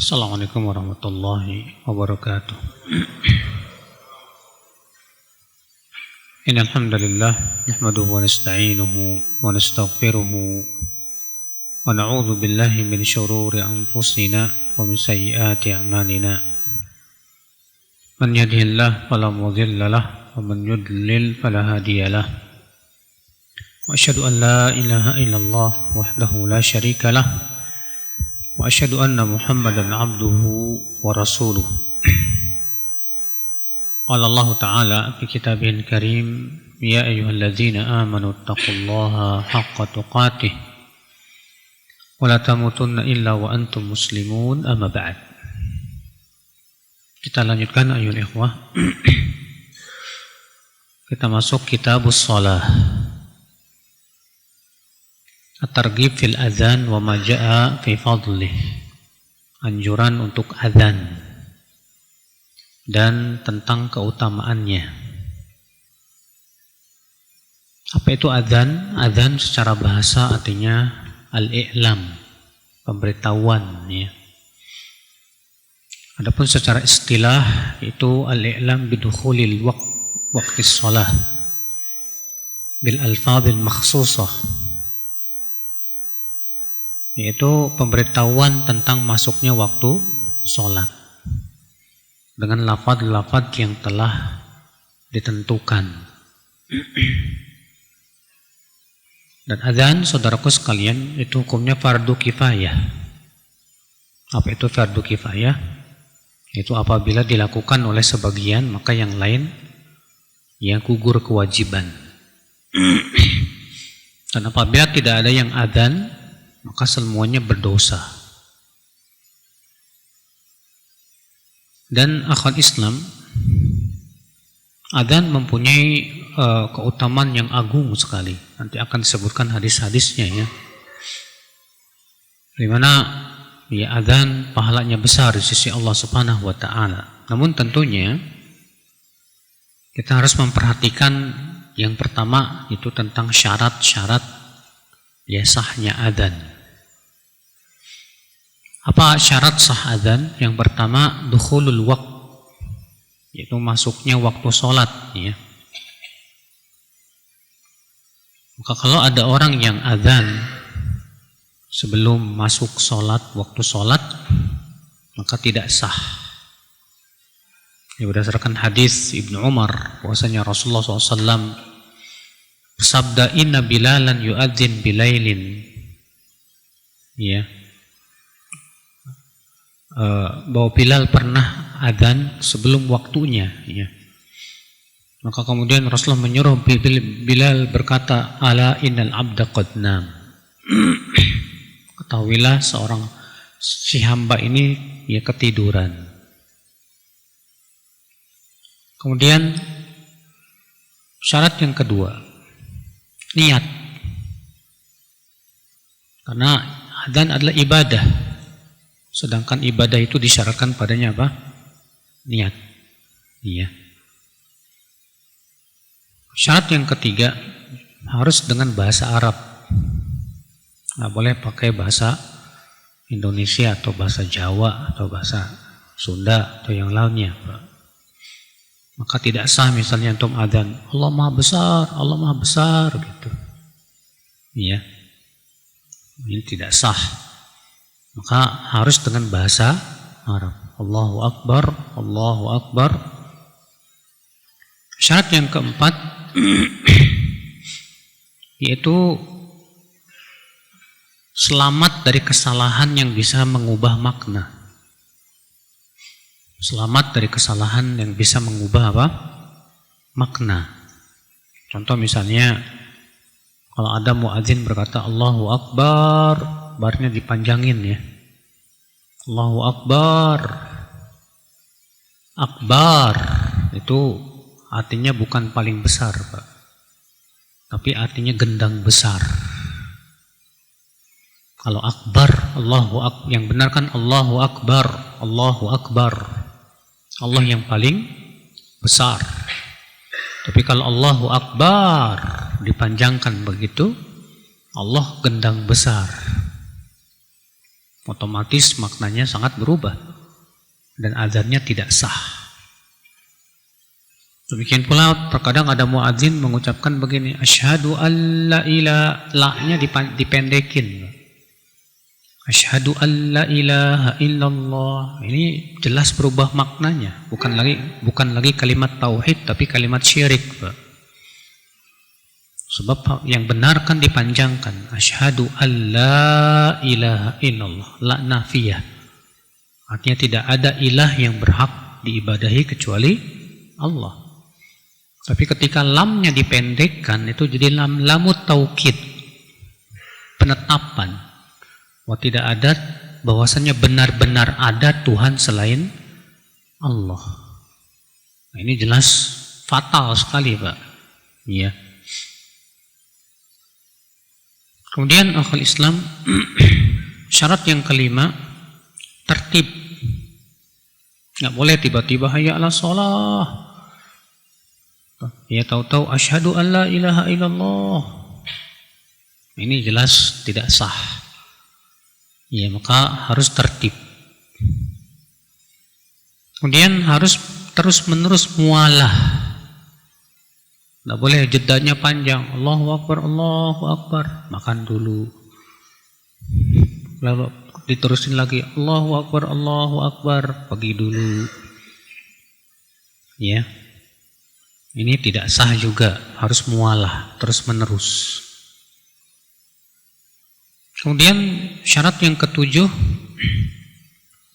Assalamualaikum warahmatullahi wabarakatuh. Innal hamdalillah nahmaduhu wa nasta'inuhu wa nastaghfiruhu wa na'udzu billahi min shururi anfusina wa min sayyiati a'malina. Man yahdihillahu fala mudilla lahu wa man yudlil fala hadiya lahu. Wa asyhadu an la ilaha illallah wahdahu la syarika lahu wa asyhadu anna Muhammadan abduhu wa rasuluh. Qala Allah Ta'ala fi kitabihil karim, ya ayyuhalladzina amanu taqullaha haqqa tuqatih wa la tamutunna illa wa antum muslimun, amma ba'd. Kita lanjutkan ayyuhal ikhwah. Kita masuk kitabus shalah. At-targhib fil adzan wa ma jaa fi fadlih. Anjuran untuk adzan dan tentang keutamaannya. Apa itu adzan? Adzan secara bahasa artinya al-i'lam, pemberitahuan, ya. Adapun secara istilah itu al-i'lam bidukhulil waqtis shalah bil alfadhil makhsusah, yaitu pemberitahuan tentang masuknya waktu sholat dengan lafaz-lafaz yang telah ditentukan. Dan adzan, saudaraku sekalian, itu hukumnya fardu kifayah. Apa itu fardu kifayah? Itu apabila dilakukan oleh sebagian, maka yang lain yang gugur kewajiban. Dan apabila tidak ada yang adzan, maka semuanya berdosa. Dan akhwat Islam, adzan mempunyai keutamaan yang agung sekali. Nanti akan disebutkan hadis-hadisnya, ya. Di mana ya adzan pahalanya besar di sisi Allah Subhanahu wa taala. Namun tentunya kita harus memperhatikan yang pertama itu tentang syarat-syarat ya sahnya adzan. Apa syarat sah adzan? Yang pertama dukhulul waqt, yaitu masuknya waktu sholat, ya. Maka kalau ada orang yang adzan sebelum masuk sholat, waktu sholat, maka tidak sah. Ya, berdasarkan hadis Ibnu Umar bahwasanya Rasulullah SAW bersabda, inna bilalan yu'adzin bilailin, ya, bahwa Bilal pernah adzan sebelum waktunya, ya. Maka kemudian Rasulullah menyuruh Bilal berkata, ala innal abda qad nam. Ketahuilah seorang si hamba ini ya ketiduran. Kemudian syarat yang kedua, niat. Karena adzan adalah ibadah. Sedangkan ibadah itu disyaratkan padanya apa? Niat. Iya. Syarat yang ketiga harus dengan bahasa Arab. Nggak boleh pakai bahasa Indonesia atau bahasa Jawa atau bahasa Sunda atau yang lainnya. Maka tidak sah misalnya untuk adzan Allah Maha Besar gitu. Iya. Ini tidak sah. Maka harus dengan bahasa Arab. Allahu Akbar, Allahu Akbar. Syarat yang keempat yaitu selamat dari kesalahan yang bisa mengubah makna. Selamat dari kesalahan yang bisa mengubah apa? Makna. Contoh misalnya kalau ada muadzin berkata Allahu Akbar, barnya dipanjangin, ya. Allahu Akbar. Akbar itu artinya bukan paling besar, Pak. Tapi artinya gendang besar. Kalau akbar, yang benar kan Allahu Akbar, Allahu Akbar. Allah yang paling besar. Tapi kalau Allahu Akbar dipanjangkan begitu, Allah gendang besar. otomatis maknanya sangat berubah dan azannya tidak sah. Demikian pula terkadang ada muadzin mengucapkan begini, asyhadu alla ilaha, la-nya dipendekin. Asyhadu alla ilaha illallah. Ini jelas berubah maknanya, bukan lagi kalimat tauhid tapi kalimat syirik, Pak. Sebab yang benar kan dipanjangkan, asyhadu alla ilaha illallah, la nafiyah. Artinya tidak ada ilah yang berhak diibadahi kecuali Allah. Tapi ketika lamnya dipendekkan itu jadi lamut taukid, penetapan bahwa tidak ada, bahwasanya benar-benar ada Tuhan selain Allah. Nah, ini jelas fatal sekali, Pak. Iya. Kemudian akhul Islam, syarat yang kelima, tertib. Nggak boleh tiba-tiba hayya 'alas shalah. Ya tahu-tahu asyhadu alla ilaha illallah. Ini jelas tidak sah. Ya, maka harus tertib. Kemudian harus terus-menerus mualah. Tidak boleh jedanya panjang. Allahu Akbar, Allahu Akbar. Makan dulu. Lalu diterusin lagi. Allahu Akbar, Allahu Akbar. Pergi dulu. Ya. Ini tidak sah juga. Harus mualah. Terus-menerus. Kemudian syarat yang ketujuh,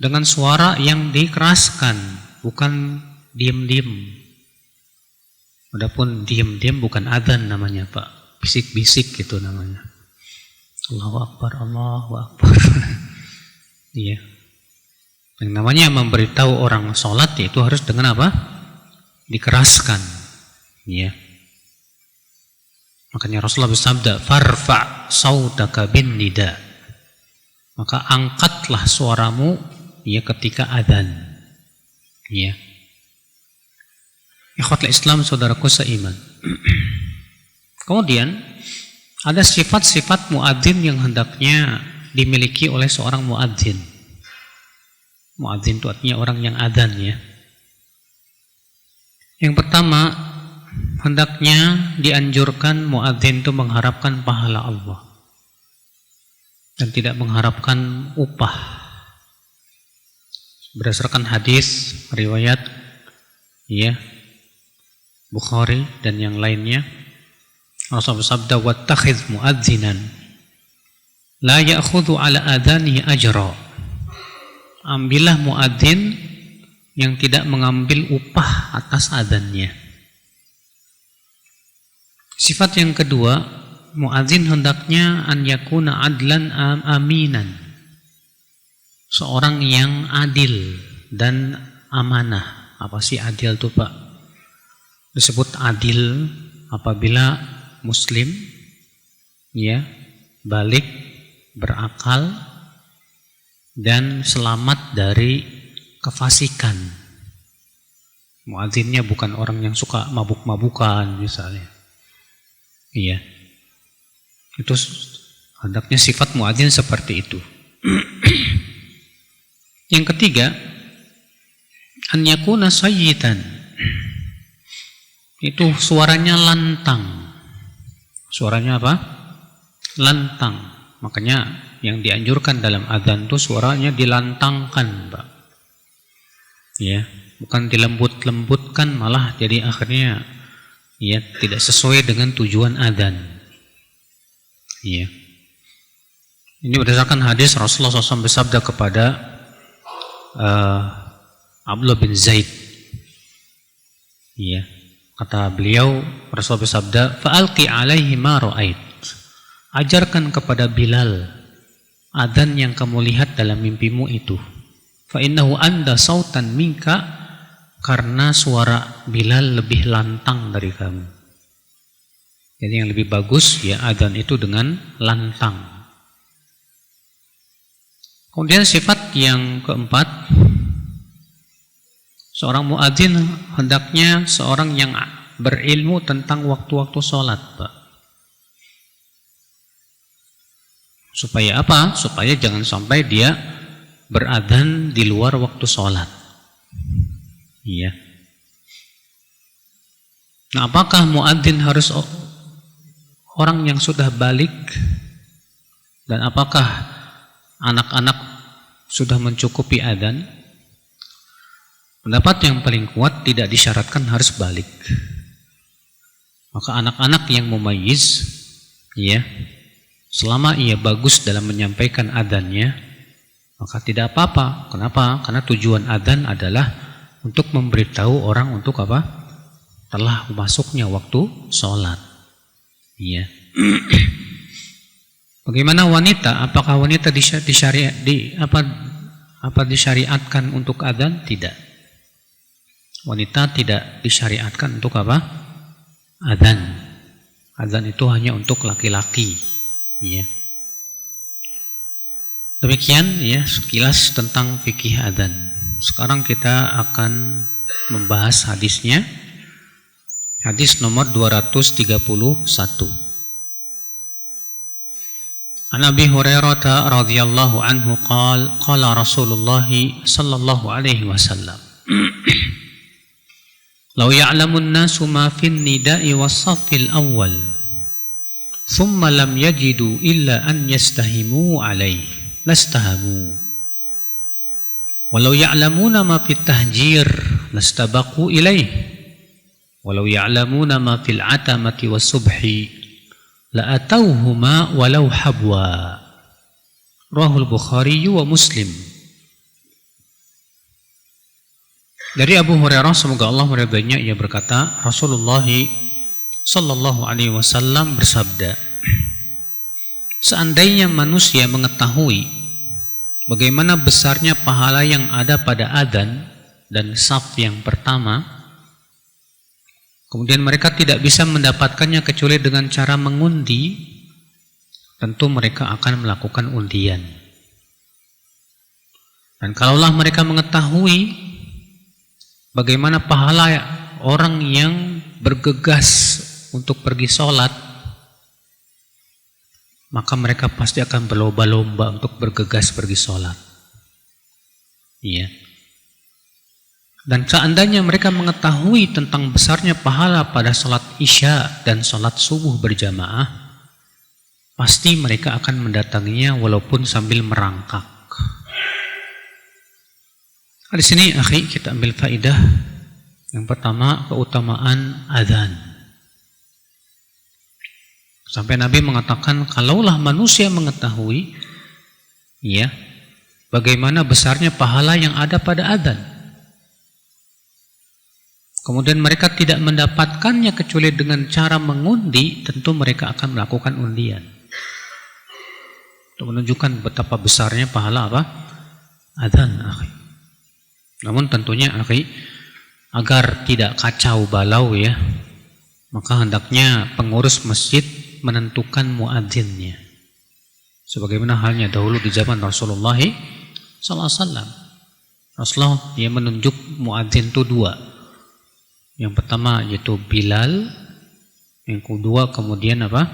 dengan suara yang dikeraskan, bukan diam-diam. Adapun diam-diam bukan adzan namanya, Pak. Bisik-bisik gitu namanya. Allahu Akbar, Allahu Akbar. Iya. Yang namanya memberitahu orang sholat itu harus dengan apa? Dikeraskan. Iya. Makanya Rasulullah bersabda, farfa' sautaka bin nida. Maka angkatlah suaramu ya ketika adzan. Ya. Ikhwatul Islam, saudaraku seiman. Kemudian ada sifat-sifat muadzin yang hendaknya dimiliki oleh seorang muadzin. Muadzin itu artinya orang yang adzan, ya. Yang pertama, hendaknya dianjurkan muadzin itu mengharapkan pahala Allah dan tidak mengharapkan upah. Berdasarkan hadis riwayat ya Bukhari dan yang lainnya, Rasulullah bersabda, "Wattakhidz muadzinan la ya'khudhu 'ala adanihi ajra." Ambillah muadzin yang tidak mengambil upah atas adzannya. Sifat yang kedua, muadzin hendaknya an yakuna adlan aminan. Seorang yang adil dan amanah. Apa sih adil itu, Pak? Disebut adil apabila muslim ya, balik, berakal dan selamat dari kefasikan. Muadzinnya bukan orang yang suka mabuk-mabukan misalnya. Iya. Itu hendaknya sifat muadzin seperti itu. Yang ketiga, an yakuna sayyitan. Itu suaranya lantang. Suaranya apa? Lantang. Makanya yang dianjurkan dalam adzan itu suaranya dilantangkan, Pak. Ya, bukan dilembut-lembutkan, malah jadi akhirnya ya tidak sesuai dengan tujuan adzan. Ya. Ini berdasarkan hadis Rasulullah SAW bersabda kepada Abdullah bin Zaid. Ya, kata beliau, Rasulullah bersabda, "Fa'alqi 'alaihi ma ra'ait." Ajarkan kepada Bilal adzan yang kamu lihat dalam mimpimu itu. Fa innahu anda sautan minka, karena suara Bilal lebih lantang dari kamu. Jadi yang lebih bagus ya adzan itu dengan lantang. Kemudian sifat yang keempat, seorang muadzin hendaknya seorang yang berilmu tentang waktu-waktu sholat, Pak. Supaya apa? Supaya jangan sampai dia beradzan di luar waktu sholat. Iya. Nah, apakah muadzin harus orang yang sudah balik? Dan apakah anak-anak sudah mencukupi adzan? Pendapat yang paling kuat tidak disyaratkan harus balik. Maka anak-anak yang mumayyiz, ya, selama ia bagus dalam menyampaikan adzannya, maka tidak apa-apa. Kenapa? Karena tujuan adzan adalah untuk memberitahu orang untuk apa? Telah masuknya waktu sholat. Iya. Bagaimana wanita? Apakah wanita disyariatkan untuk adzan? Tidak. Wanita tidak disyariatkan untuk apa? Adzan. Adzan itu hanya untuk laki-laki. Iya. Demikian ya sekilas tentang fikih adzan. Sekarang kita akan membahas hadisnya. Hadis nomor 231. An Abi Hurairah radhiyallahu anhu qala Rasulullah sallallahu alaihi wasallam Law ya'lamun nasu ma fin nida'i was-saffil awwal thumma lam yajidu illa an yastahimu alaihi lastahamu walau ya'lamuna ma fit tahjir lastabaqu ilaihi walau ya'lamuna ma fil atamati was-subhi la atauhuma walau habwa. Rahul Bukhari wa Muslim. Dari Abu Hurairah, semoga Allah meridainya, ia berkata, Rasulullah sallallahu alaihi wasallam bersabda, seandainya manusia mengetahui bagaimana besarnya pahala yang ada pada adzan dan saf yang pertama, kemudian mereka tidak bisa mendapatkannya kecuali dengan cara mengundi, tentu mereka akan melakukan undian. Dan kalaulah mereka mengetahui bagaimana pahala orang yang bergegas untuk pergi sholat, maka mereka pasti akan berlomba-lomba untuk bergegas pergi sholat. Iya. Dan seandainya mereka mengetahui tentang besarnya pahala pada sholat isya dan sholat subuh berjamaah, pasti mereka akan mendatanginya walaupun sambil merangkak. Di sini, akhi, kita ambil faidah. Yang pertama, keutamaan adzan. Sampai Nabi mengatakan, kalaulah manusia mengetahui, ya, bagaimana besarnya pahala yang ada pada adzan, kemudian mereka tidak mendapatkannya kecuali dengan cara mengundi, tentu mereka akan melakukan undian. Untuk menunjukkan betapa besarnya pahala apa? Adzan, akhi. Namun tentunya, akhi, agar tidak kacau balau ya, maka hendaknya pengurus masjid menentukan muadzinnya. Sebagaimana halnya dahulu di zaman Rasulullah SAW. Rasulullah dia menunjuk muadzin itu dua. Yang pertama yaitu Bilal, yang kedua kemudian apa?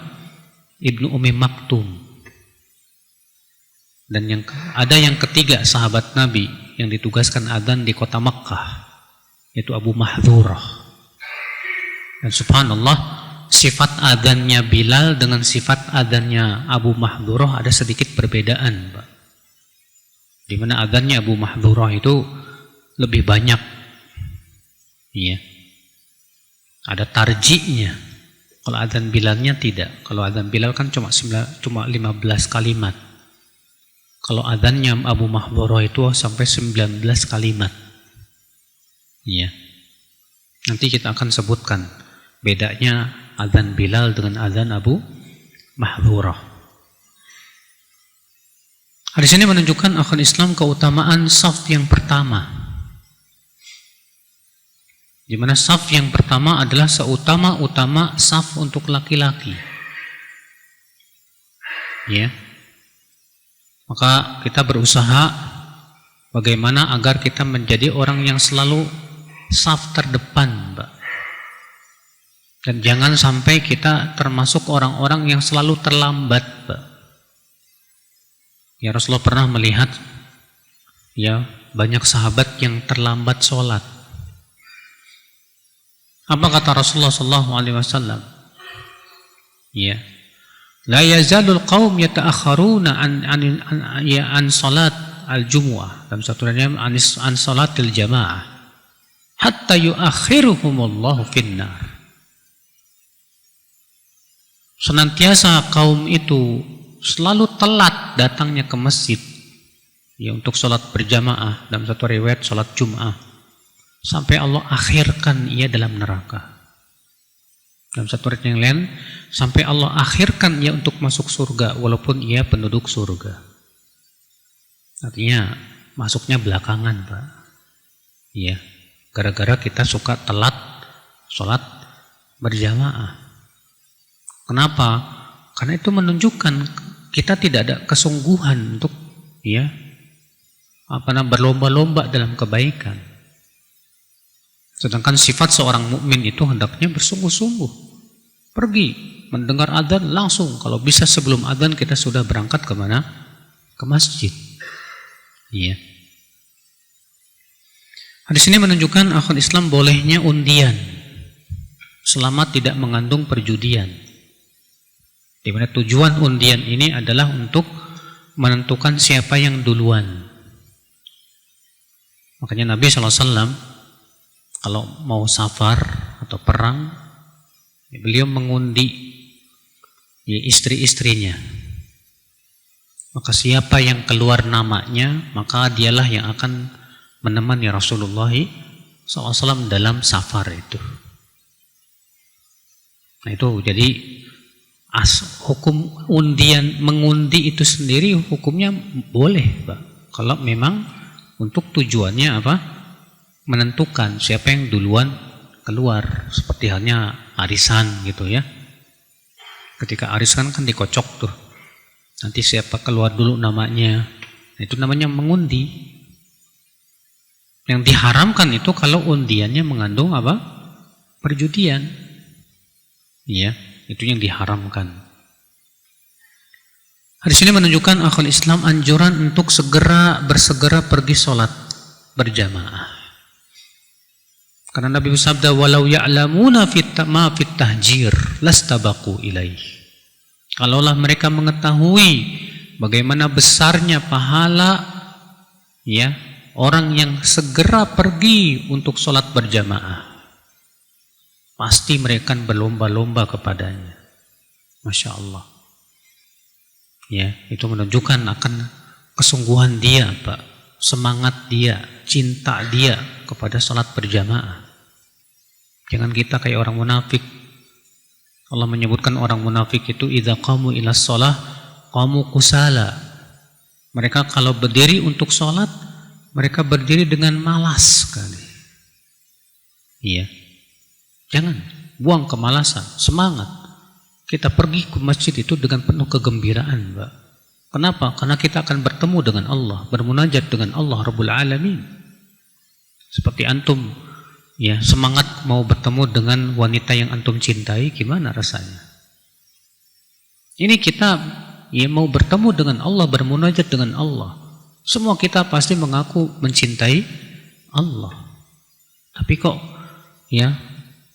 Ibnu Ummi Maktum. Dan ada yang ketiga sahabat Nabi yang ditugaskan adzan di kota Makkah, yaitu Abu Mahdhurah. Dan subhanallah, sifat adzannya Bilal dengan sifat adzannya Abu Mahdhurah ada sedikit perbedaan, Pak. Di mana adzannya Abu Mahdhurah itu lebih banyak. Iya. Ada tarji'nya. Kalau adzan Bilalnya tidak. Kalau adzan Bilal kan cuma 15 kalimat. Kalau adzannya Abu Mahdhurah itu sampai 19 kalimat. Iya. Nanti kita akan sebutkan bedanya adzan Bilal dengan adzan Abu Mahdhurah. Hadis ini menunjukkan akan Islam keutamaan saf yang pertama. Di mana saf yang pertama adalah seutama-utama saf untuk laki-laki. Ya. Maka kita berusaha bagaimana agar kita menjadi orang yang selalu saf terdepan, Mbak. Dan jangan sampai kita termasuk orang-orang yang selalu terlambat, Mbak. Ya, Rasulullah pernah melihat ya banyak sahabat yang terlambat sholat. Apa kata Rasulullah SAW? Ya, la yazalul qaum yata'akharuna an salat al-jumu'ah. Dalam satu ayat an salatil jamaah hatta yuakhiruhumullahu finnar. Senantiasa kaum itu selalu telat datangnya ke masjid ya untuk sholat berjamaah, dalam satu riwayat sholat Jum'ah, sampai Allah akhirkan ia dalam neraka. Dalam satu riwayat yang lain, sampai Allah akhirkan ia untuk masuk surga walaupun ia penduduk surga. Artinya masuknya belakangan, Pak. Iya, gara-gara kita suka telat sholat berjamaah. Kenapa? Karena itu menunjukkan kita tidak ada kesungguhan untuk ya berlomba-lomba dalam kebaikan. Sedangkan sifat seorang mukmin itu hendaknya bersungguh-sungguh. Pergi mendengar adzan langsung, kalau bisa sebelum adzan kita sudah berangkat ke mana? Ke masjid. Iya. Hadis ini menunjukkan akal Islam bolehnya undian selama tidak mengandung perjudian. Di mana tujuan undian ini adalah untuk menentukan siapa yang duluan. Makanya Nabi SAW kalau mau safar atau perang, beliau mengundi ya, istri-istrinya. Maka siapa yang keluar namanya, maka dialah yang akan menemani Rasulullah SAW dalam safar itu. Nah itu jadi hukum undian, mengundi itu sendiri hukumnya boleh, Pak. Kalau memang untuk tujuannya apa? Menentukan siapa yang duluan keluar, seperti halnya arisan gitu ya. Ketika arisan kan dikocok tuh. Nanti siapa keluar dulu namanya. Nah, itu namanya mengundi. Yang diharamkan itu kalau undiannya mengandung apa? Perjudian. Iya. Itu yang diharamkan. Hadis ini menunjukkan akal Islam anjuran untuk bersegera pergi sholat berjamaah. Karena Nabi bersabda, walau ya'lamuna ma fit tahjir lastabaqu ilaih. Kalaulah mereka mengetahui bagaimana besarnya pahala ya orang yang segera pergi untuk sholat berjamaah, pasti mereka berlomba-lomba kepadanya. Masya Allah. Ya, itu menunjukkan akan kesungguhan dia, Pak. Semangat dia, cinta dia kepada sholat berjamaah. Jangan kita kayak orang munafik. Allah menyebutkan orang munafik itu idza qamu ila shalah qamu kusala. Mereka kalau berdiri untuk sholat, mereka berdiri dengan malas sekali. Iya. Jangan buang kemalasan, semangat. Kita pergi ke masjid itu dengan penuh kegembiraan, Pak. Kenapa? Karena kita akan bertemu dengan Allah, bermunajat dengan Allah Rabbul Alamin. Seperti antum, ya semangat mau bertemu dengan wanita yang antum cintai, gimana rasanya? Ini kita ya mau bertemu dengan Allah, bermunajat dengan Allah. Semua kita pasti mengaku mencintai Allah. Tapi kok ya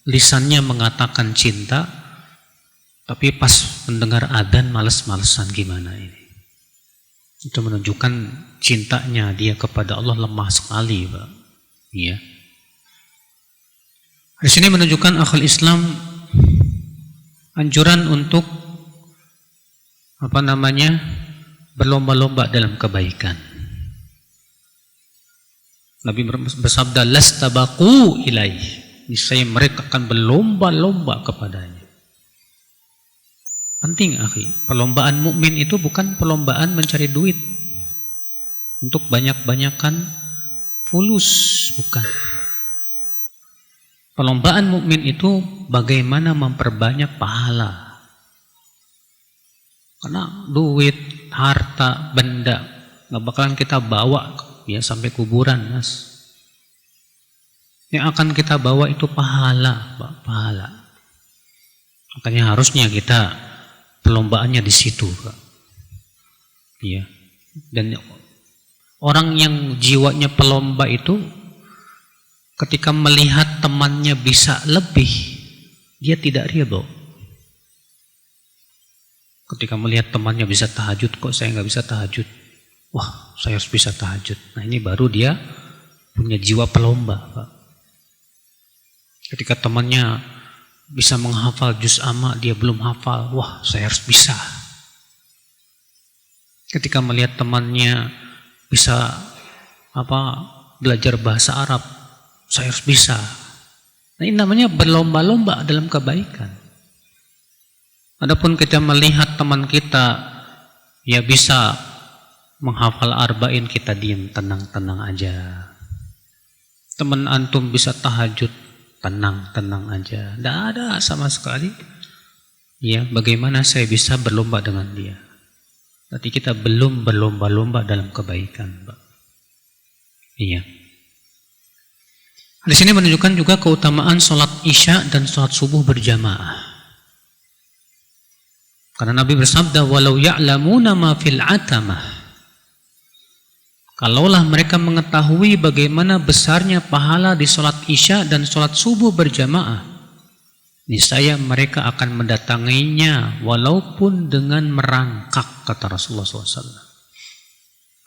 lisannya mengatakan cinta, tapi pas mendengar adzan males-malesan, gimana ini? Itu menunjukkan cintanya dia kepada Allah lemah sekali, Pak. Iya. Di sini menunjukkan akal Islam anjuran untuk berlomba-lomba dalam kebaikan. Nabi bersabda, lastabaqu ilaih. Niscaya mereka akan berlomba-lomba kepadanya. Penting, akhi. Perlombaan mukmin itu bukan perlombaan mencari duit untuk banyak-banyakan fulus, bukan. Perlombaan mukmin itu bagaimana memperbanyak pahala. Karena duit, harta, benda nggak bakalan kita bawa ya sampai kuburan, Mas. Yang akan kita bawa itu pahala, Pak, pahala. Makanya harusnya kita perlombaannya di situ, Pak. Iya. Dan orang yang jiwanya pelomba itu ketika melihat temannya bisa lebih, dia tidak ridho. Ketika melihat temannya bisa tahajud, kok saya nggak bisa tahajud? Wah, saya harus bisa tahajud. Nah, ini baru dia punya jiwa pelomba, Pak. Ketika temannya bisa menghafal juz amma, dia belum hafal. Wah, saya harus bisa. Ketika melihat temannya bisa belajar bahasa Arab, saya harus bisa. Nah, ini namanya berlomba-lomba dalam kebaikan. Adapun kita melihat teman kita ya bisa menghafal arba'in, kita diam, tenang-tenang aja. Teman antum bisa tahajud, tenang-tenang aja. Tidak ada sama sekali. Ya, bagaimana saya bisa berlomba dengan dia? Berarti kita belum berlomba-lomba dalam kebaikan, Pak. Iya. Di sini menunjukkan juga keutamaan sholat isya dan sholat subuh berjamaah. Karena Nabi bersabda, walau ya'lamuna ma fil atamah. Kalaulah mereka mengetahui bagaimana besarnya pahala di sholat isya dan sholat subuh berjamaah, niscaya mereka akan mendatanginya walaupun dengan merangkak, kata Rasulullah SAW.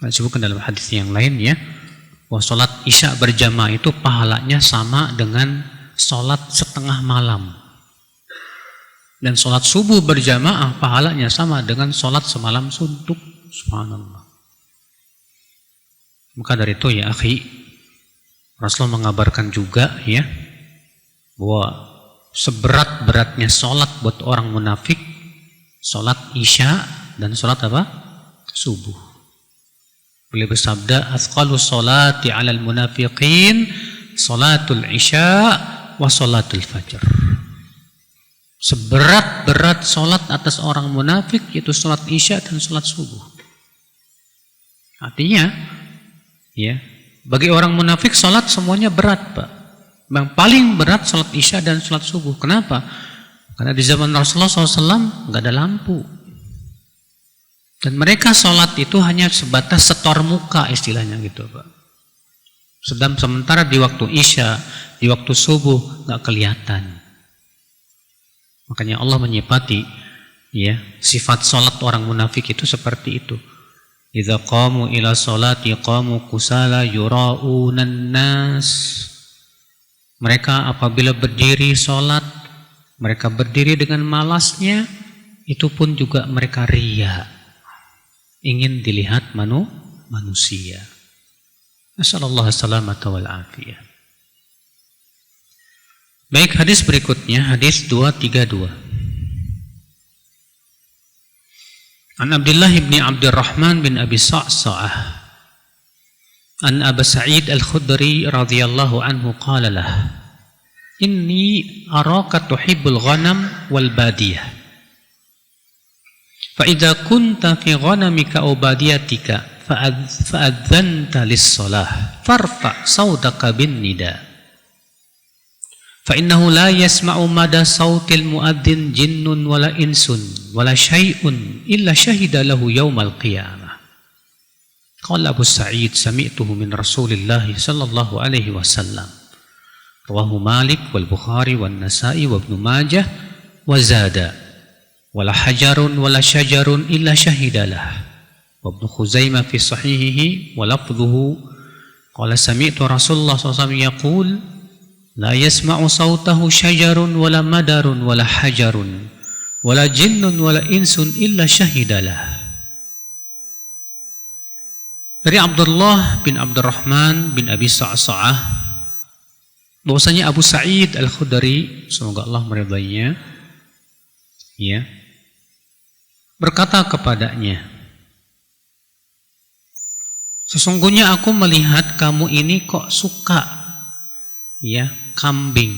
Disebutkan dalam hadis yang lain ya, bahwa sholat isya berjamaah itu pahalanya sama dengan sholat setengah malam. Dan sholat subuh berjamaah pahalanya sama dengan sholat semalam suntuk. Subhanallah. Maka dari itu ya akhi, Rasulullah mengabarkan juga ya, bahwa seberat-beratnya sholat buat orang munafik, sholat isya dan sholat apa? Subuh. Beliau bersabda, "Athqalu sholati 'alal munafiqin sholatul isya wa sholatul fajr." Seberat-berat sholat atas orang munafik yaitu sholat isya dan sholat subuh. Artinya, ya, bagi orang munafik sholat semuanya berat, Pak. Yang paling berat sholat isya dan sholat subuh. Kenapa? Karena di zaman Rasulullah SAW nggak ada lampu. Dan mereka sholat itu hanya sebatas setor muka istilahnya gitu, Pak. Sementara di waktu isya, di waktu subuh nggak kelihatan. Makanya Allah menyifati ya sifat sholat orang munafik itu seperti itu. Idza qamu ila sholati qamu kusala yura'unan nas. Mereka apabila berdiri sholat, mereka berdiri dengan malasnya, itu pun juga mereka riya, ingin dilihat manusia. Nasallallahu salamata wal afiyah. Baik, hadis berikutnya, hadis 232. An Abdullah ibn Abdurrahman bin Abi Sa'sa'ah an Aba Sa'id al-Khudri radhiyallahu anhu qala lah, inni araka tuhibbul ghanam wal badiyah, fa idza kunta fi ghanamika aw badiyatika fa'adzanta lis-shalah farfa sawtaka bin nida. فإنه لا يسمع مدى صوت المؤذن جن ولا إنس ولا شيء إلا شهد له يوم القيامة. قال أبو سعيد سمعته من رسول الله صلى الله عليه وسلم. رواه مالك والبخاري والنسائي وابن ماجه وزاد ولا حجر ولا شجر إلا شهد له. وابن خزيمة في صحيحه ولفظه قال سمعت رسول الله صلى الله عليه وسلم يقول la yasma'u sautahu syajarun wala madarun wala hajarun wala jinnun wala insun illa syahidalah. Dari Abdullah bin Abdurrahman bin Abi Sa'sa'ah bahwasanya Abu Sa'id al-Khudri, semoga Allah meridainya, ya, berkata kepadanya, sesungguhnya aku melihat kamu ini kok suka ya kambing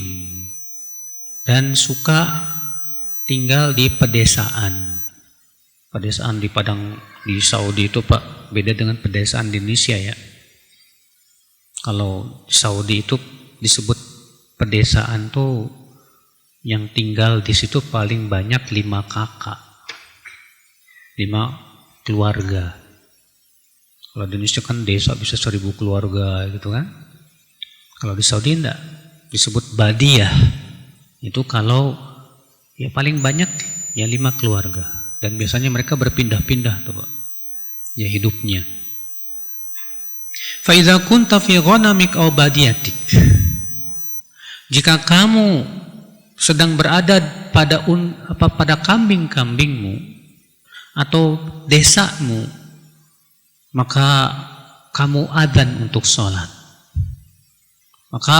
dan suka tinggal di pedesaan. Pedesaan di Padang di Saudi itu, Pak, beda dengan pedesaan di Indonesia ya. Kalau di Saudi itu disebut pedesaan tuh yang tinggal di situ paling banyak 5 kakak, 5 keluarga. Kalau di Indonesia kan desa bisa 1000 keluarga gitu kan. Kalau di Saudi enggak, disebut badiyah. Itu kalau ya paling banyak ya 5 keluarga. Dan biasanya mereka berpindah-pindah tuh Pak, ya hidupnya. Fa idza kunta fi ghanamik aw badiyatik. Jika kamu sedang berada pada kambing-kambingmu atau desamu, maka kamu adzan untuk sholat. Maka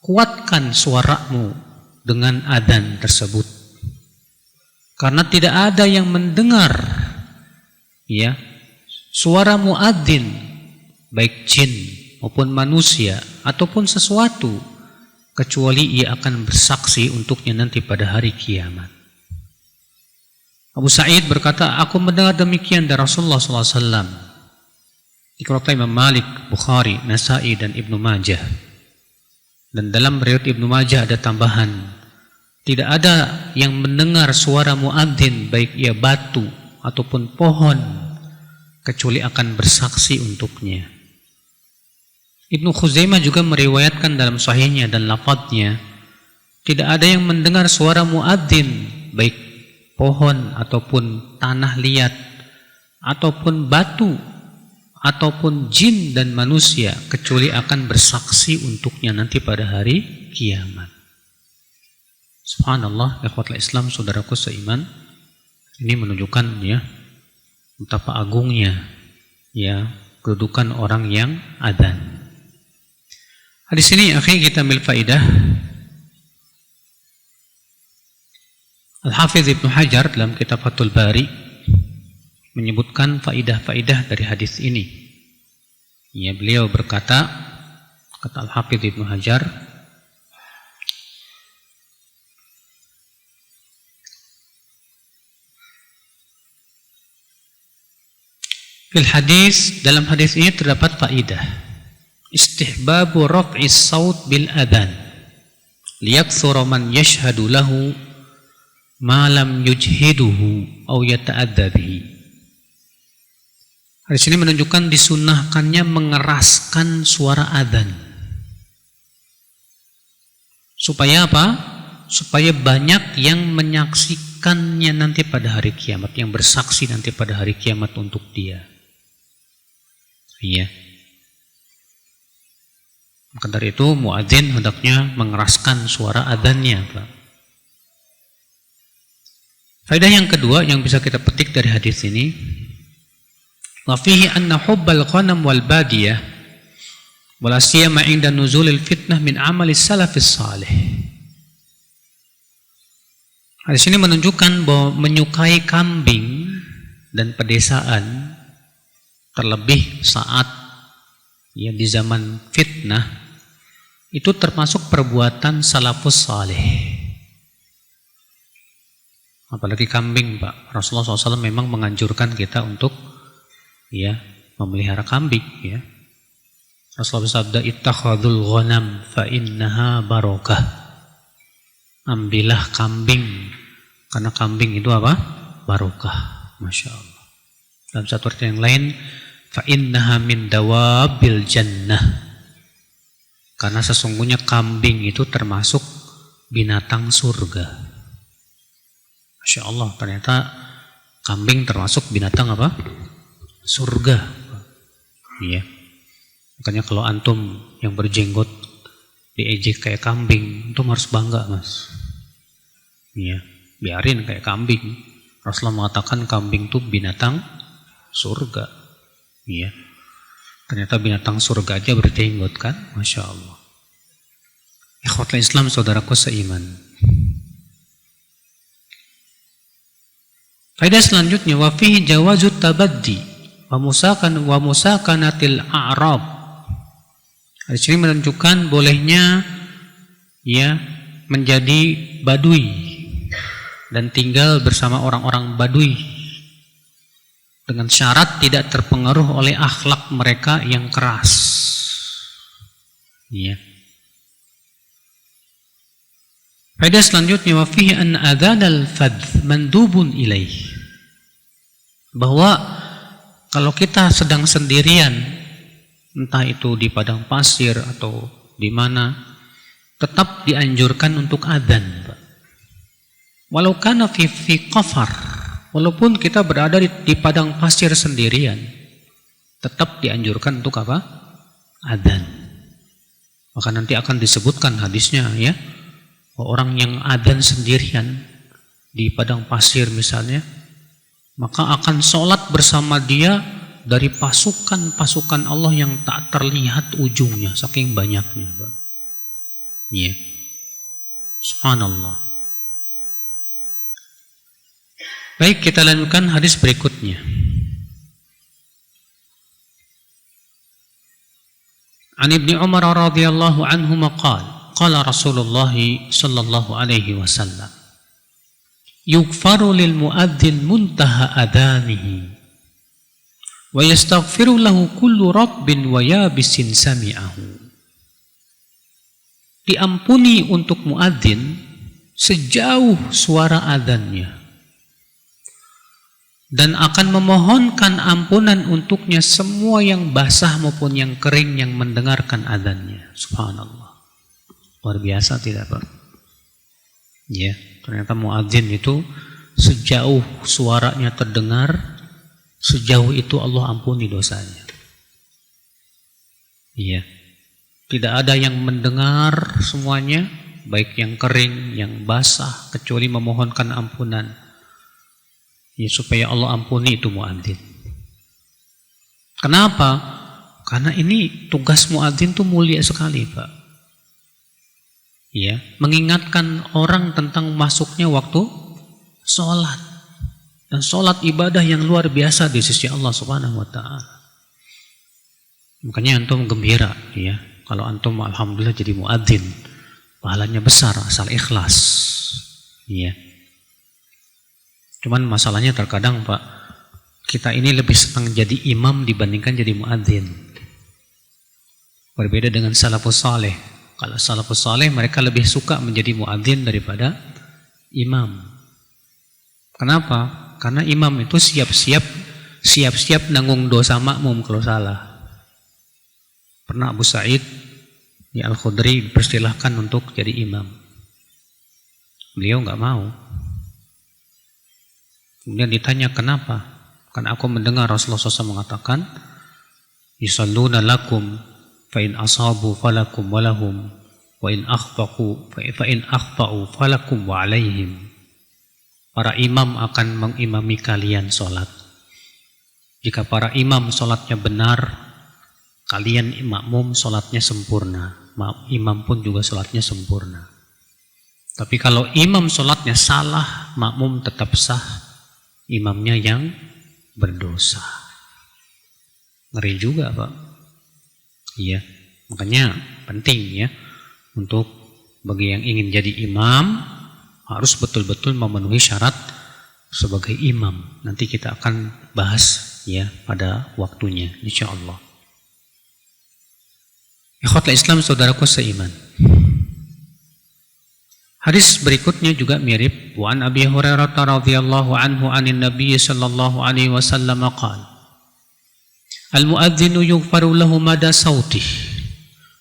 kuatkan suaramu dengan adzan tersebut. Karena tidak ada yang mendengar ya suara muadzin, baik jin maupun manusia ataupun sesuatu, kecuali ia akan bersaksi untuknya nanti pada hari kiamat. Abu Sa'id berkata, aku mendengar demikian dari Rasulullah SAW. Dikeluarkan Imam Malik, Bukhari, Nasai, dan Ibnu Majah. Dan dalam riwayat Ibnu Majah ada tambahan, tidak ada yang mendengar suara muadzin, baik ia batu ataupun pohon, kecuali akan bersaksi untuknya. Ibnu Khuzaimah juga meriwayatkan dalam sahihnya dan lafadznya, tidak ada yang mendengar suara muadzin, baik pohon ataupun tanah liat ataupun batu ataupun jin dan manusia, kecuali akan bersaksi untuknya nanti pada hari kiamat. Subhanallah, ikhwatul Islam, saudaraku seiman, ini menunjukkan ya betapa agungnya ya kedudukan orang yang adzan. Di sini akhirnya kita ambil faidah. Al-Hafidz Ibnu Hajar dalam kitab Fathul Bari menyebutkan faidah-faidah dari hadis ini. Ya, beliau berkata, kata Al-Hafidz Ibnu Hajar, fil hadis, dalam hadis ini terdapat faidah istihbabu raf'is saut bil adzan liyaktsura man yashhadu lahu malam yujhiduhu au yata'adza bihi. Di sini menunjukkan disunahkannya mengeraskan suara adzan. Supaya apa? Supaya banyak yang menyaksikannya nanti pada hari kiamat, yang bersaksi nanti pada hari kiamat untuk dia. Iya. Maka dari itu muadzin hendaknya mengeraskan suara adzannya, Pak. Faedah yang kedua yang bisa kita petik dari hadis ini, wa fihi anna hubbal ghanam wal badiyah wala siyama 'inda nuzulil fitnah min amali salafis salih. Hadis ini menunjukkan bahwa menyukai kambing dan pedesaan, terlebih saat ya di zaman fitnah, itu termasuk perbuatan salafus salih. Apalagi kambing, Pak. Rasulullah SAW memang menganjurkan kita untuk ya memelihara kambing. Ya. Rasulullah bersabda, ittakhadul ghanam fa innaha barakah. Ambillah kambing, karena kambing itu apa? Barokah. Masya Allah. Dalam satu arti yang lain, fa innaha min dawabil jannah. Karena sesungguhnya kambing itu termasuk binatang surga. Masya Allah, ternyata kambing termasuk binatang apa? Surga. Iya. Makanya kalau antum yang berjenggot diejek kayak kambing, antum harus bangga, Mas. Iya, biarin kayak kambing. Rasulullah mengatakan kambing itu binatang surga. Iya. Ternyata binatang surga aja berjenggot kan? Masya Allah. Ikhwatul Islam, saudaraku seiman. Faedah selanjutnya, wa fihi jawazut tabaddi wa musakanatil a'rab. Di sini menunjukkan bolehnya ya menjadi badui dan tinggal bersama orang-orang badui dengan syarat tidak terpengaruh oleh akhlak mereka yang keras. Ya. Faedah selanjutnya, wa fihi an adzanal fadh mandubun ilaih. Bahwa Kalau kita sedang sendirian, entah itu di padang pasir atau di mana, tetap dianjurkan untuk adzan, Pak. Walau kana fi qafar, walaupun kita berada di padang pasir sendirian, tetap dianjurkan untuk apa? Adzan. Maka nanti akan disebutkan hadisnya ya, orang yang adzan sendirian di padang pasir misalnya, maka akan sholat bersama dia dari pasukan-pasukan Allah yang tak terlihat ujungnya, saking banyaknya, Pak. Iya. Subhanallah. Baik, kita lanjutkan hadis berikutnya. An Ibnu Umar radhiyallahu anhuma qala Rasulullah sallallahu alaihi wasallam, yughfaru lil muadzin muntaha adanihi wa yastaghfiru lahu kullu rabbin wa yabisin sami'ahu. Diampuni untuk muadzin sejauh suara adzannya, dan akan memohonkan ampunan untuknya semua yang basah maupun yang kering yang mendengarkan adzannya. Subhanallah. Luar biasa tidak, Pak? Ya, ternyata muadzin itu sejauh suaranya terdengar, sejauh itu Allah ampuni dosanya. Iya. Tidak ada yang mendengar semuanya, baik yang kering, yang basah, kecuali memohonkan ampunan. Ya, supaya Allah ampuni itu muadzin. Kenapa? Karena ini tugas muadzin itu mulia sekali, Pak. Ya, mengingatkan orang tentang masuknya waktu sholat, dan sholat ibadah yang luar biasa di sisi Allah Subhanahu wa Ta'ala. Makanya antum gembira, ya, kalau antum alhamdulillah jadi muadzin, pahalanya besar asal ikhlas. Ya. Cuman masalahnya terkadang, Pak, kita ini lebih senang jadi imam dibandingkan jadi muadzin. Berbeda dengan salafus saleh. Kalau salafus saleh mereka lebih suka menjadi muadzin daripada imam. Kenapa? Karena imam itu siap-siap nanggung dosa makmum kalau salah. Pernah Abu Sa'id Al-Khudri dipersilahkan untuk jadi imam. Beliau nggak mau. Kemudian ditanya kenapa? Karena aku mendengar Rasulullah SAW mengatakan, yusalluna lakum fa in asabu falakum walahum wa in akhta'u falakum wa alaihim. Para imam akan mengimami kalian sholat. Jika para imam sholatnya benar, kalian makmum sholatnya sempurna. Imam pun juga sholatnya sempurna. Tapi kalau imam sholatnya salah, makmum tetap sah. Imamnya yang berdosa. Ngeri juga, Pak. Iya, makanya penting ya untuk bagi yang ingin jadi imam harus betul-betul memenuhi syarat sebagai imam. Nanti kita akan bahas ya pada waktunya, insyaallah. Ikhwatul Islam, saudaraku seiman. Hadis berikutnya juga mirip. Wa an Abi Hurairah radhiyallahu anhu anin Nabi sallallahu alaihi wasallam qala, al-muadzinu yughfaru lahu mada sautih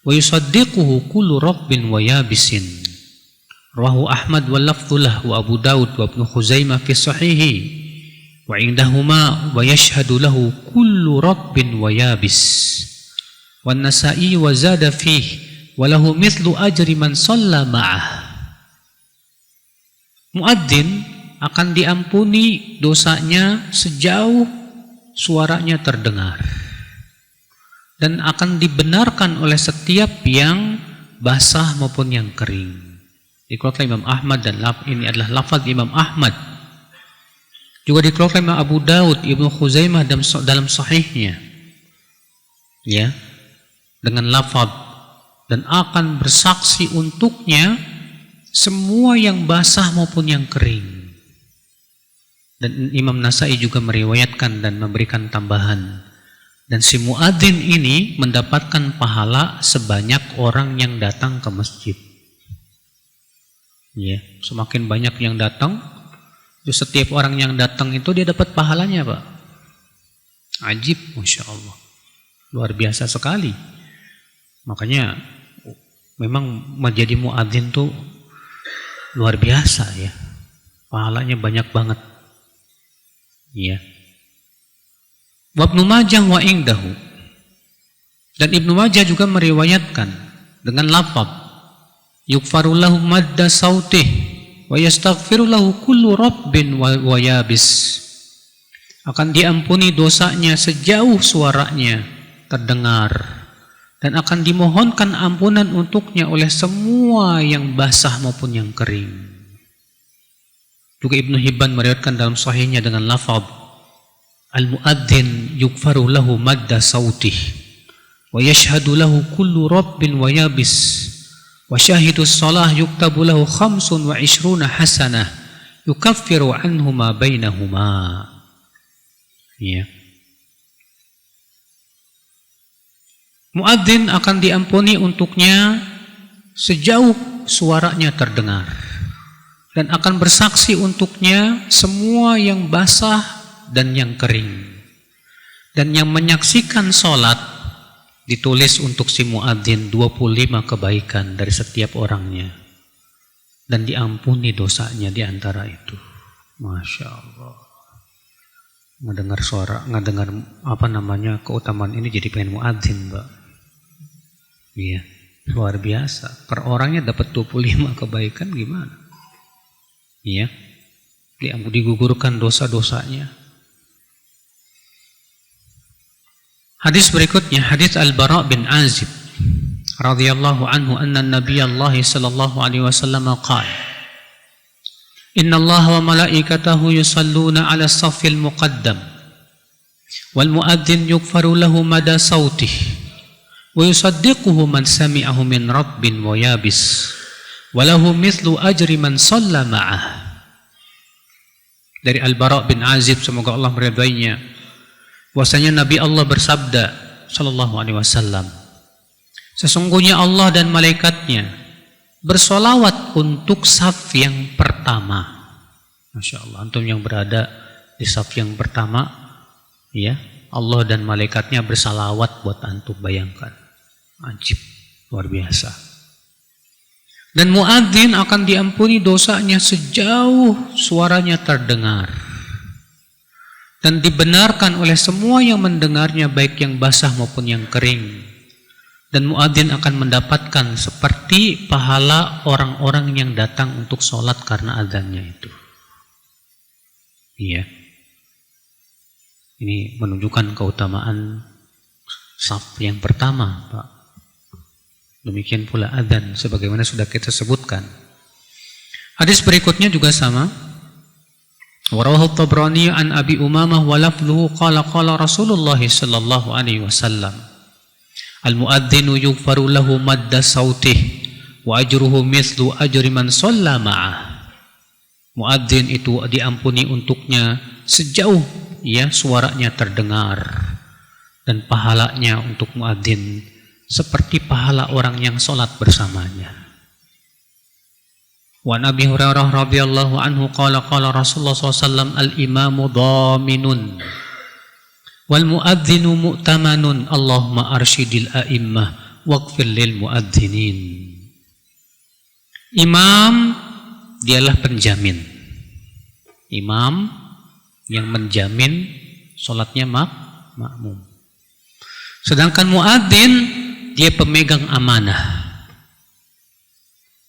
wa yusaddiquhu kullu rabbin wa yabisin. Rawahu Ahmad wal lafdhu lahu wa Abu Daud wa Ibnu Khuzaimah fi sahihi wa indahuma wa yashhadu lahu kullu rabbin wa yabis. Wan Nasa'i wa zada fihi wa lahu mithlu ajri man shalla ma'ah. Muadzin akan diampuni dosanya sejauh suaranya terdengar, dan akan dibenarkan oleh setiap yang basah maupun yang kering. Dikeluarkan Imam Ahmad, dan ini adalah lafaz Imam Ahmad. Juga dikeluarkan Imam Abu Daud, Ibnu Khuzaimah dalam sahihnya, ya, dengan lafaz, dan akan bersaksi untuknya semua yang basah maupun yang kering. Dan Imam Nasa'i juga meriwayatkan dan memberikan tambahan, dan si muadzin ini mendapatkan pahala sebanyak orang yang datang ke masjid. Ya, semakin banyak yang datang, setiap orang yang datang itu dia dapat pahalanya, Pak. Ajib, Masya Allah. Luar biasa sekali. Makanya memang menjadi muadzin tuh luar biasa ya. Pahalanya banyak banget. Ya. Wa Ibnu Majah wa indahu. Dan Ibnu Majah juga meriwayatkan dengan lafaz yukfaru lahu madda sautih wa yastaghfiru lahu kullu rabbin wa yabis. Akan diampuni dosanya sejauh suaranya terdengar, dan akan dimohonkan ampunan untuknya oleh semua yang basah maupun yang kering. Juga Ibnu Hibban meriwayatkan dalam sahihnya dengan lafaz al-muadzin yukfaru lahu madda sautih wa yashhadu lahu kullu rabbin wa yabis wa syahidus shalah yuktabu lahu 25 hasanah yukaffiru anhu ma bainahuma. Ya. Muadzin akan diampuni untuknya sejauh suaranya terdengar, dan akan bersaksi untuknya semua yang basah dan yang kering. Dan yang menyaksikan sholat ditulis untuk si muadzin 25 kebaikan dari setiap orangnya, dan diampuni dosanya di antara itu. Masya Allah. Ngedengar suara, ngedengar keutamaan ini jadi pengen muadzin, Mbak. Iya, luar biasa. Per orangnya dapat 25 kebaikan gimana? Iya. Digugurkan dosa-dosanya. Hadis berikutnya, hadis Al-Bara' bin Azib radhiyallahu anhu anna Nabiyallah sallallahu alaihi wasallam qala Inna Allah wa malaikatahu yusalluna ala safil muqaddam wal muadzin yukfaru lahu mada sautih wa yusaddiquhu man sami'ahu min rabbin wa yabis wa lahu mithlu ajri man shalla ma'ah. Dari Al-Bara' bin Azib, semoga Allah meridainya, bahwasanya Nabi Allah bersabda sallallahu alaihi wasallam, sesungguhnya Allah dan malaikatnya bersolawat untuk saf yang pertama. Masya Allah, antum yang berada di saf yang pertama, ya, Allah dan malaikatnya bersalawat buat antum, bayangkan. Ajib, luar biasa. Dan muadzin akan diampuni dosanya sejauh suaranya terdengar, dan dibenarkan oleh semua yang mendengarnya, baik yang basah maupun yang kering. Dan muadzin akan mendapatkan seperti pahala orang-orang yang datang untuk sholat karena azannya itu. Iya. Ini menunjukkan keutamaan saf yang pertama, Pak. Demikian pula azan, sebagaimana sudah kita sebutkan. Hadis berikutnya juga sama. Warawahu Tabrani an Abi Umamah wa lafluhu qala qala Rasulullah sallallahu alaihi wasallam. Al-muadzinu yughfaru lahu madda sautih wa ajruhu mithlu ajri man shalla ma'ah. Muadzin itu diampuni untuknya sejauh ya suaranya terdengar, dan pahalanya untuk muadzin seperti pahala orang yang salat bersamanya. Wa Nabi Hurairah radhiyallahu anhu qala qala Rasulullah sallallahu alaihi wasallam al-imamu dhaminun wal muadzinu mu'tamanun Allahumma arsyidil a'immah waqfir lil muadzinin. Imam dialah penjamin. Imam yang menjamin salatnya makmum. Sedangkan muadzin dia pemegang amanah.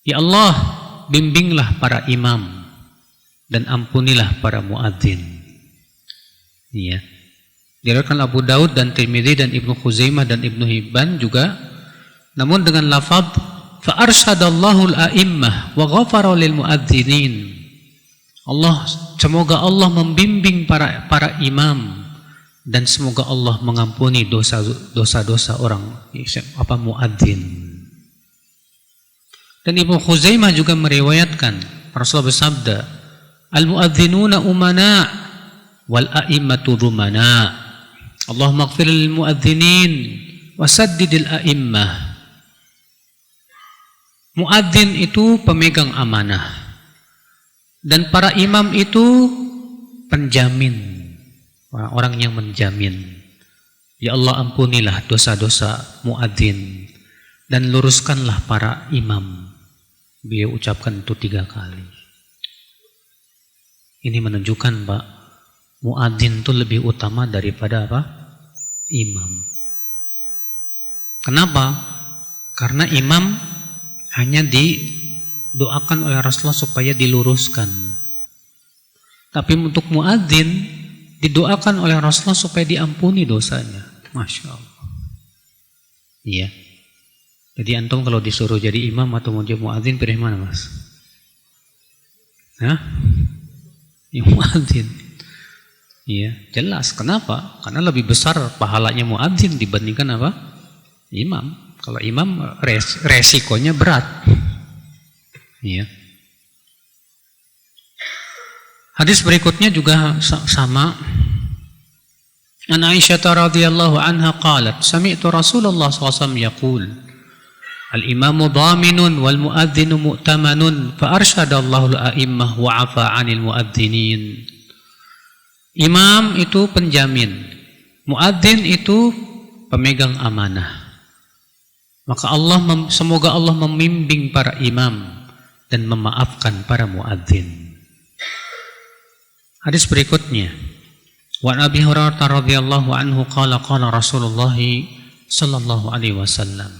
Ya Allah, bimbinglah para imam dan ampunilah para muadzin. Iya. Diriwayatkan Abu Daud dan Tirmidzi dan Ibnu Khuzaimah dan Ibnu Hibban juga, namun dengan lafaz fa arsyadallahu al-a'immah wa ghafara lil muadzinin. Allah, semoga Allah membimbing para imam, dan semoga Allah mengampuni dosa-dosa orang muadzin. Dan Ibnu Khuzaimah juga meriwayatkan Rasulullah bersabda, al-muadzinuna umana wal a'immatu rumana. Allahumma ighfir lil muadzinin wasaddidil a'immah. Muadzin itu pemegang amanah, dan para imam itu penjamin, orang-orang yang menjamin. Ya Allah, ampunilah dosa-dosa muadzin dan luruskanlah para imam. Beliau ucapkan itu 3 kali. Ini menunjukkan Pak, muadzin itu lebih utama daripada apa? Imam. Kenapa? Karena imam hanya didoakan oleh Rasulullah supaya diluruskan. Tapi untuk muadzin didoakan oleh Rasulullah supaya diampuni dosanya. Masya Allah. Iya. Jadi antum kalau disuruh jadi imam atau mau jadi muadzin, pilih mana Mas? Hah? Ya muadzin. Iya, jelas. Kenapa? Karena lebih besar pahalanya muadzin dibandingkan apa? Imam. Kalau imam resikonya berat. Iya. Hadis berikutnya juga sama. An Aisyah radhiyallahu anha qalat, sami'tu Rasulullah SAW yaqul, al-imamu dhaminun wal muadzinu mu'tamanun fa arsyadallahu al-a'immah wa 'afa 'anil muadzinin. Imam itu penjamin, muadzin itu pemegang amanah. Maka semoga Allah membimbing para imam dan memaafkan para muadzin. Hadis berikutnya, wa Abi Hurairah radhiyallahu anhu qala Rasulullah sallallahu alaihi wasallam,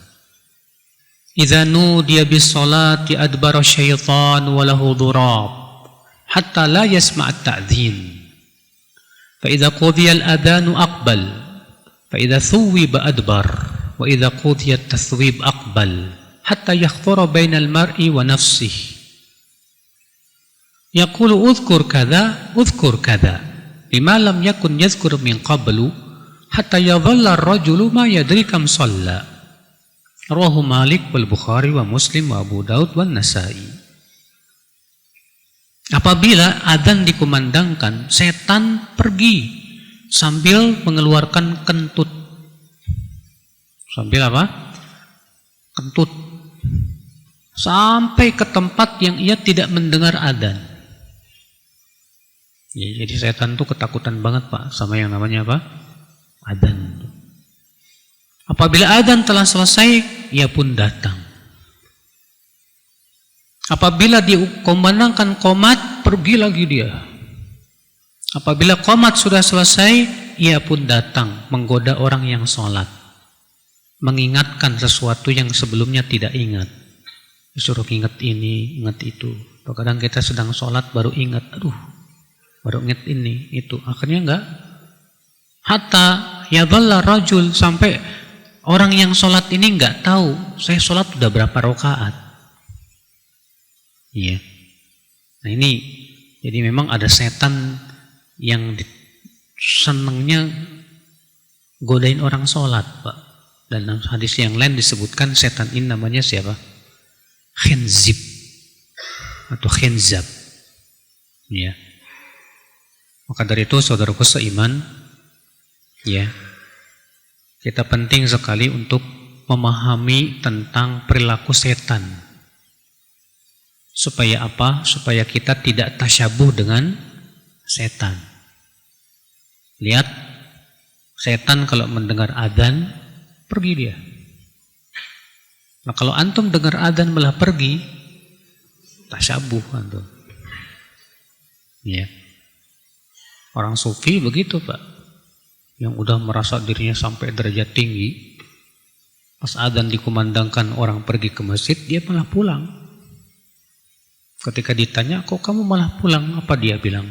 idza nudiya bis salati adbara syaitan wa lahu durab hatta la yasma' at-ta'dhin. Fa idza qudiya al-adhan aqbal fa idza thuwiba adbar wa idza qudiya at-tathwib aqbal hatta yakhtara bainal mar'i wa nafsihi. Yaqulu udhkur kadha lima lam yakun yadhkur min qablu hatta yadhalla ar-rajulu ma yadri kam shalla. Rawahu Malik wal Bukhari wa Muslim wa Abu Daud wa Nasa'i. Apabila adzan dikumandangkan, setan pergi sambil mengeluarkan kentut. Sambil apa? Kentut. Sampai ke tempat yang ia tidak mendengar adzan. Ya, jadi setan tuh ketakutan banget Pak sama yang namanya apa? Adzan. Apabila adzan telah selesai, ia pun datang. Apabila dikumandangkan qomat, pergi lagi dia. Apabila qomat sudah selesai, ia pun datang menggoda orang yang sholat, mengingatkan sesuatu yang sebelumnya tidak ingat. Disuruh ingat ini, ingat itu. Kadang kita sedang sholat baru ingat, baru ingat ini, itu. Akhirnya enggak. Hatta yadhalla rajul, sampai orang yang sholat ini enggak tahu saya sholat sudah berapa rakaat. Iya. Nah ini, jadi memang ada setan yang senangnya godain orang sholat Pak. Dan dalam hadis yang lain disebutkan setan ini namanya siapa? Khinzib atau khinzab. Iya. Maka dari itu saudaraku seiman, ya, kita penting sekali untuk memahami tentang perilaku setan. Supaya apa? Supaya kita tidak tasyabuh dengan setan. Lihat, setan kalau mendengar adzan, pergi dia. Nah kalau antum dengar adzan malah pergi, tasyabuh antum. Ya. Orang sufi begitu Pak, yang udah merasa dirinya sampai derajat tinggi, pas adzan dikumandangkan orang pergi ke masjid, dia malah pulang. Ketika ditanya, kok kamu malah pulang? Apa dia bilang?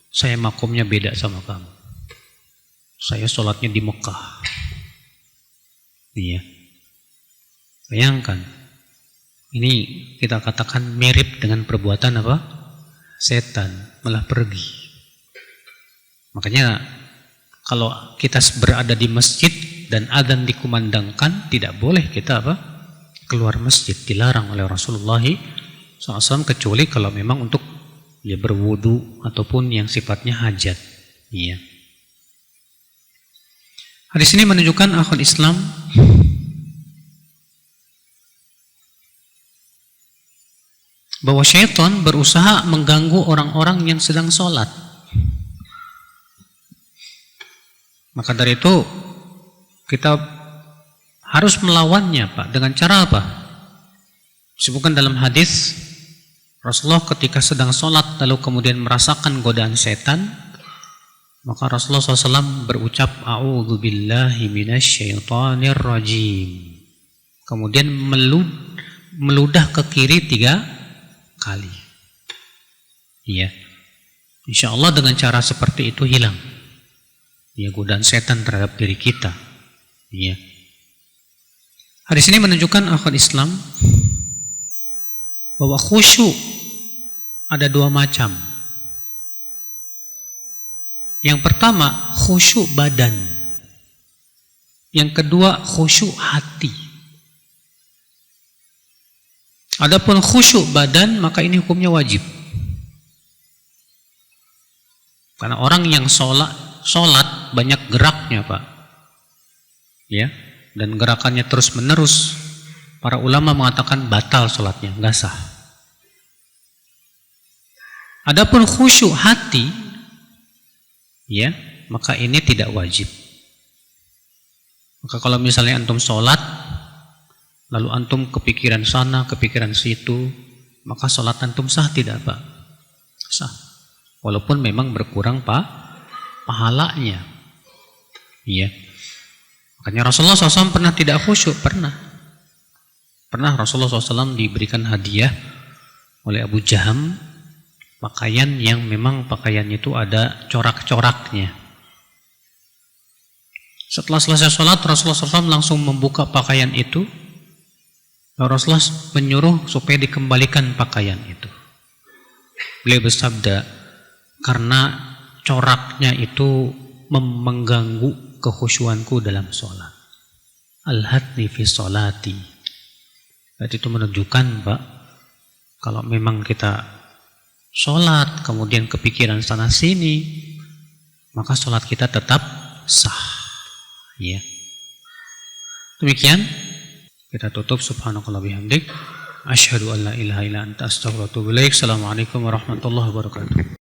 Saya makomnya beda sama kamu. Saya sholatnya di Mekah. Iya. Bayangkan, ini kita katakan mirip dengan perbuatan apa? Setan, malah pergi. Makanya kalau kita berada di masjid dan adzan dikumandangkan, tidak boleh kita apa? Keluar masjid, dilarang oleh Rasulullah SAW, kecuali kalau memang untuk ya berwudu ataupun yang sifatnya hajat. Iya. Hadis ini menunjukkan akhul Islam bahwa syaitan berusaha mengganggu orang-orang yang sedang sholat. Maka dari itu kita harus melawannya, Pak. Dengan cara apa? Disebutkan dalam hadis Rasulullah ketika sedang sholat lalu kemudian merasakan godaan setan, maka Rasulullah SAW berucap A'udzubillahi minasyaitonir rajim. Kemudian meludah ke kiri 3 kali. Iya. Insya Allah dengan cara seperti itu hilang. Ya, godaan setan terhadap diri kita. Iya. Hadis ini menunjukkan akhwat Islam bahwa khusyuk ada 2 macam. Yang pertama khusyuk badan. Yang kedua khusyuk hati. Adapun khusyuk badan maka ini hukumnya wajib. Karena orang yang sholat banyak geraknya, Pak. Ya, dan gerakannya terus menerus. Para ulama mengatakan batal sholatnya, nggak sah. Adapun khusyuk hati, ya, maka ini tidak wajib. Maka kalau misalnya antum sholat, lalu antum kepikiran sana, kepikiran situ, maka sholat antum sah tidak, Pak? Sah. Walaupun memang berkurang, Pak, pahalanya. Iya. Makanya Rasulullah SAW pernah tidak khusyuk, pernah Rasulullah SAW diberikan hadiah oleh Abu Jaham pakaian yang memang pakaiannya itu ada corak-coraknya. Setelah selesai sholat, Rasulullah SAW langsung membuka pakaian itu. Lalu Rasulullah menyuruh supaya dikembalikan pakaian itu. Beliau bersabda, karena coraknya itu mengganggu kekhusyuanku dalam sholat. Al-hadni fi sholati. Berarti itu menunjukkan, Pak, kalau memang kita sholat kemudian kepikiran sana sini, maka sholat kita tetap sah. Ya. Demikian kita tutup. Subhanakallah bihamdik. Asyhadu an la ilaha illa anta astaghfiruka wa atubu ilaik. Assalamualaikum warahmatullahi wabarakatuh.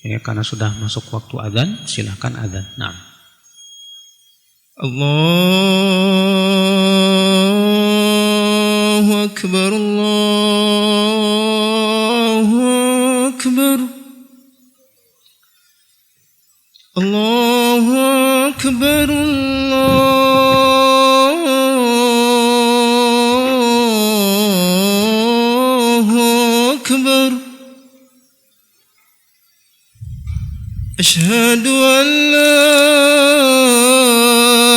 Ya, karena sudah masuk waktu adzan, silakan adzan. Nah. Allahu Akbar, Allahu Akbar, Allahu Akbar, Allahu Akbar. أشهد أن لا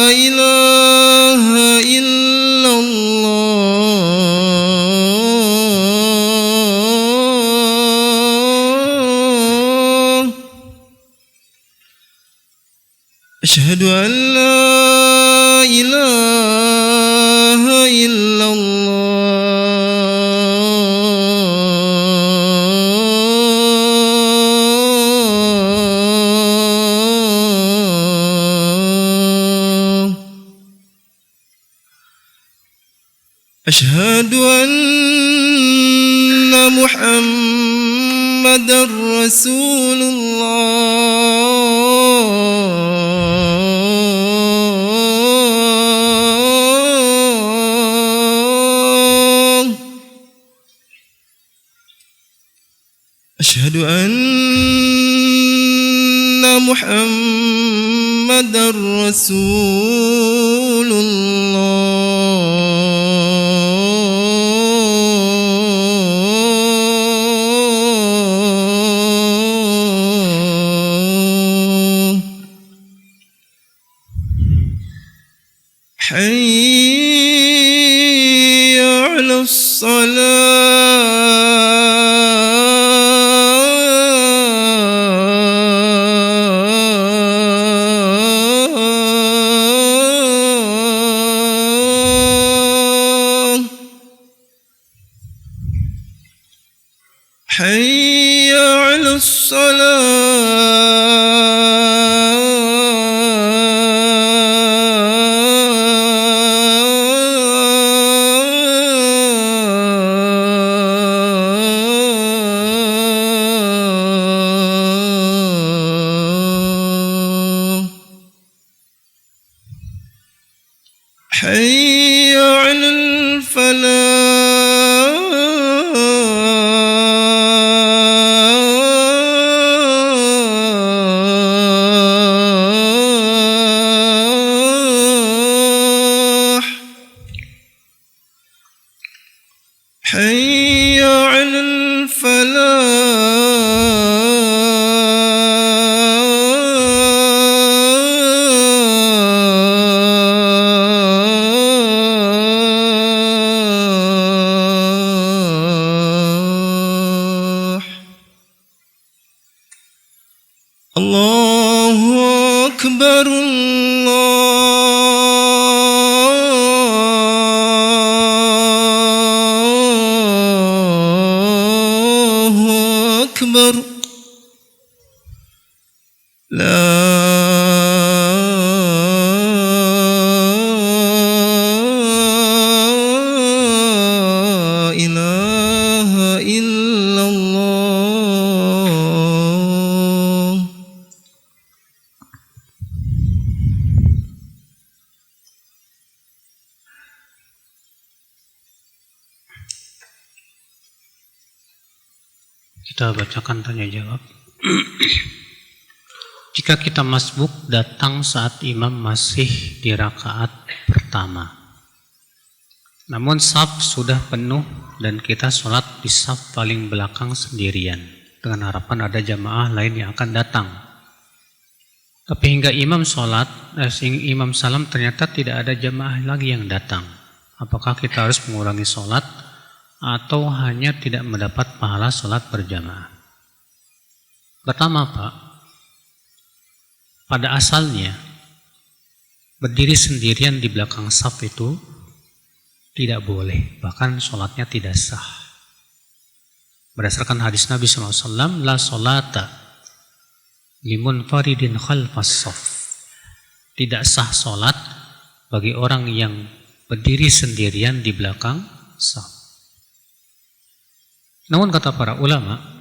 إله إلا الله أشهد أن لا إله إلا أشهد أن محمدا رسول الله أشهد أن محمدا رسول الله حي على الصلاة حي على الصلاة حي على الفلاح حي على الفلاح الله أكبر الله أكبر لا إله إلا الله Kita bacakan tanya jawab. Jika kita masbuk datang saat imam masih di rakaat pertama, namun saf sudah penuh dan kita sholat di saf paling belakang sendirian dengan harapan ada jamaah lain yang akan datang. Tapi hingga imam salam ternyata tidak ada jamaah lagi yang datang. Apakah kita harus mengurangi sholat atau hanya tidak mendapat pahala sholat berjamaah? Pertama Pak, pada asalnya berdiri sendirian di belakang saf itu tidak boleh, bahkan sholatnya tidak sah. Berdasarkan hadis Nabi SAW, la sholata limunfaridin khalfas shaf, tidak sah sholat bagi orang yang berdiri sendirian di belakang saf. Namun kata para ulama,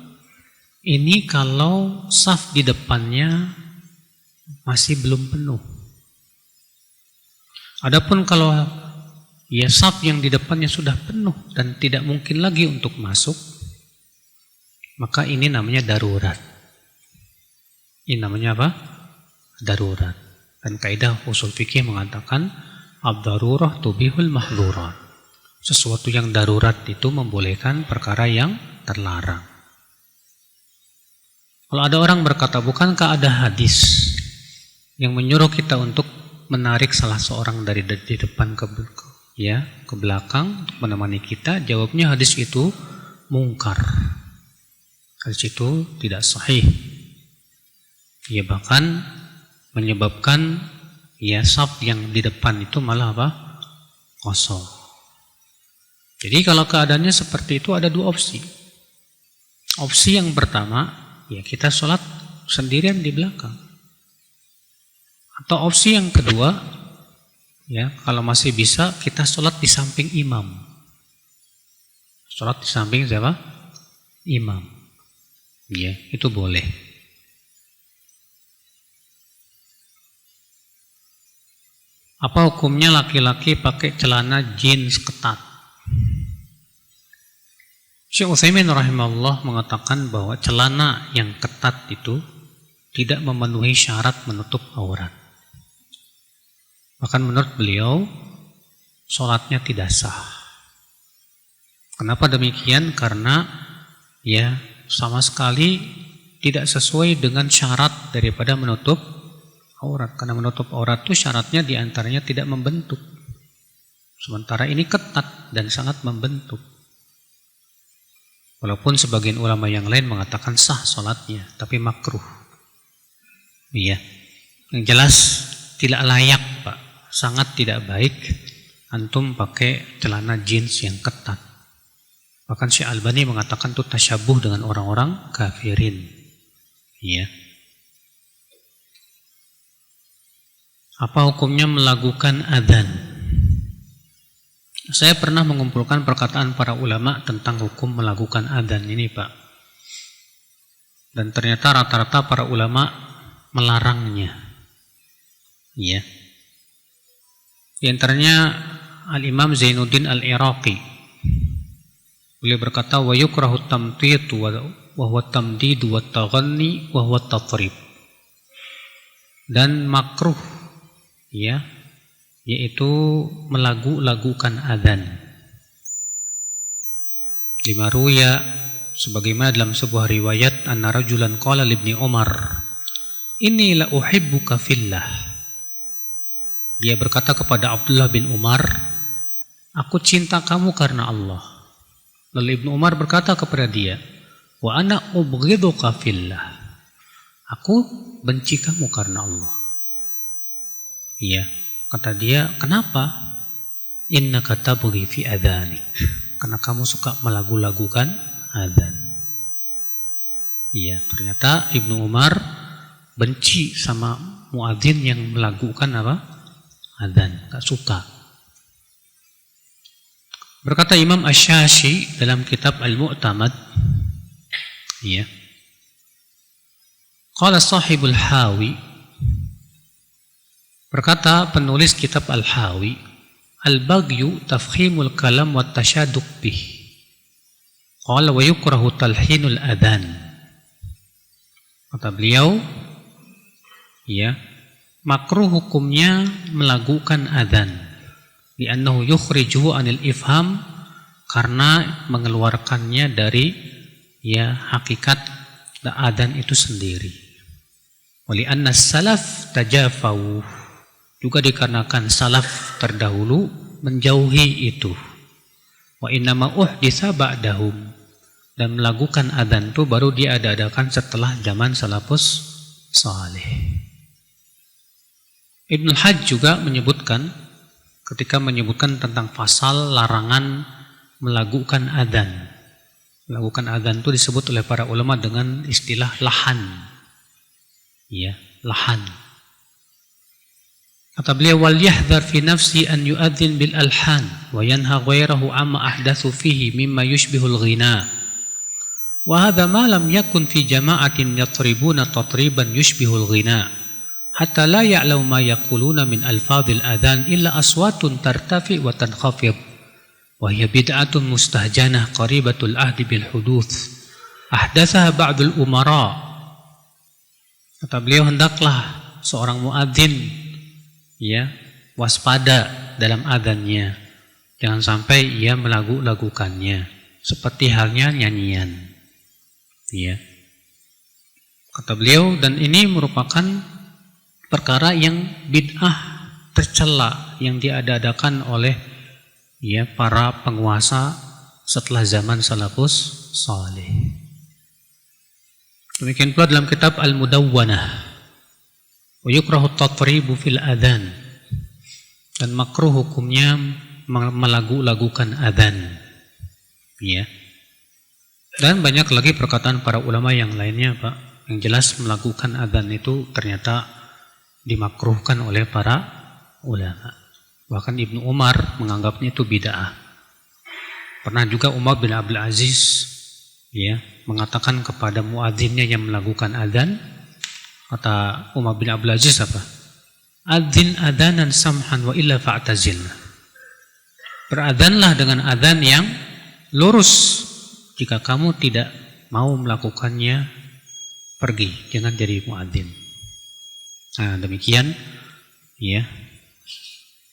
Ini kalau saf di depannya masih belum penuh. Adapun kalau ya saf yang di depannya sudah penuh dan tidak mungkin lagi untuk masuk, maka ini namanya darurat. Ini namanya apa? Darurat. Dan kaidah usul fikih mengatakan ad-darurah tubihul mahdhurat. Sesuatu yang darurat itu membolehkan perkara yang terlarang. Kalau ada orang berkata, bukankah ada hadis yang menyuruh kita untuk menarik salah seorang dari depan ke belakang untuk menemani kita? Jawabnya, hadis itu mungkar. Hadis itu tidak sahih. Ya, bahkan menyebabkan ya saf yang di depan itu malah apa? Kosong. Jadi kalau keadaannya seperti itu ada dua opsi. Opsi yang pertama, ya kita sholat sendirian di belakang. Atau opsi yang kedua, ya kalau masih bisa kita sholat di samping imam. Sholat di samping siapa? Imam. Ya, itu boleh. Apa hukumnya laki-laki pakai celana jeans ketat? Syekh Utsaimin rahimahullah mengatakan bahwa celana yang ketat itu tidak memenuhi syarat menutup aurat. Bahkan menurut beliau, sholatnya tidak sah. Kenapa demikian? Karena ya sama sekali tidak sesuai dengan syarat daripada menutup aurat. Karena menutup aurat itu syaratnya diantaranya tidak membentuk. Sementara ini ketat dan sangat membentuk. Walaupun sebagian ulama yang lain mengatakan sah sholatnya, tapi makruh. Iya, yang jelas tidak layak, Pak. Sangat tidak baik antum pakai celana jeans yang ketat. Bahkan Syekh Albani mengatakan itu tasyabuh dengan orang-orang kafirin. Iya. Apa hukumnya melakukan adzan? Saya pernah mengumpulkan perkataan para ulama tentang hukum melakukan adzan ini, Pak. Dan ternyata rata-rata para ulama melarangnya. Ya. Di antaranya Al-Imam Zainuddin Al-Iraqi. Beliau berkata, wa yukrahu tamtitu wa huwa tamdidu wa taghanni wa huwa tatrib. Dan makruh, ya, yaitu melagu-lagukan adzan. Lima ruya, sebagaimana dalam sebuah riwayat, anna rajulan qala li Ibni Umar, inni la uhibbuka fillah. Dia berkata kepada Abdullah bin Umar, aku cinta kamu karena Allah. Lalu Ibnu Umar berkata kepada dia, wa ana ubghiduka fillah. Aku benci kamu karena Allah. Iya. Kata dia, kenapa? Innaka tabghi fi adzanik. Karena kamu suka melagu-lagukan adzan. Iya, ternyata Ibnu Umar benci sama muadzin yang melagukan apa? Adzan, tak suka. Berkata Imam Asy-Syafi'i dalam kitab Al-Mu'tamad, iya. Qala sahibul Hawi, berkata penulis kitab Al-Hawi, al-baghyu tafkhimul kalam wa tasyaduq bih. Qala wa yukrahu talhinul adhan. Kata beliau, ya, makruh hukumnya melagukan adzan. Li'annahu yukhrijuhu anil ifham, karena mengeluarkannya dari ya hakikat adzan itu sendiri. Wa li'anna salaf tajafau, juga dikarenakan salaf terdahulu menjauhi itu. Wa innama uhditsa ba'dahum, dan melakukan adzan itu baru diadakan setelah zaman salafus saleh. Ibnu Hajj juga menyebutkan, ketika menyebutkan tentang pasal larangan melakukan adzan. Melakukan adzan itu disebut oleh para ulama dengan istilah lahan. Ya, lahan. Kata beliau, wal yahdhar fi nafsi an yu'adzin bil alhan wa yanha ghairahu amma ahdatsu fihi mimma yushbihul ghina. Wa hadza ma lam yakun fi jama'atin yatribuna tatriban yushbihul ghina hatta la ya'lamu ma yaquluna min alfadhil adhan illa aswatun tartafi wa tankhafid wa hiya bid'atun mustahjanah qaribatul ahdi bil huduth ahdatsaha ba'dul umara. Kata beliau, hendaklah seorang muadzin ya waspada dalam adzannya, jangan sampai ia melagu-lagukannya seperti halnya nyanyian. Ya. Kata beliau, dan ini merupakan perkara yang bid'ah tercela yang diadakan oleh ya para penguasa setelah zaman salafus saleh. Demikian pula dalam kitab Al-Mudawwanah, wa yukrahu at-tatribu fil adzan, dan makruh hukumnya melagu-lagukan adzan. Ya. Dan banyak lagi perkataan para ulama yang lainnya, Pak, yang jelas melakukan adzan itu ternyata dimakruhkan oleh para ulama. Bahkan Ibnu Umar menganggapnya itu bid'ah. Pernah juga Umar bin Abdul Aziz ya mengatakan kepada muadzinnya yang melakukan adzan, kata Umar bin Abdul Aziz apa? Adzin adzanan samhan wa illa fa'tazil. Beradzanlah dengan adzan yang lurus. Jika kamu tidak mau melakukannya, pergi, jangan jadi muadzin. Nah, demikian ya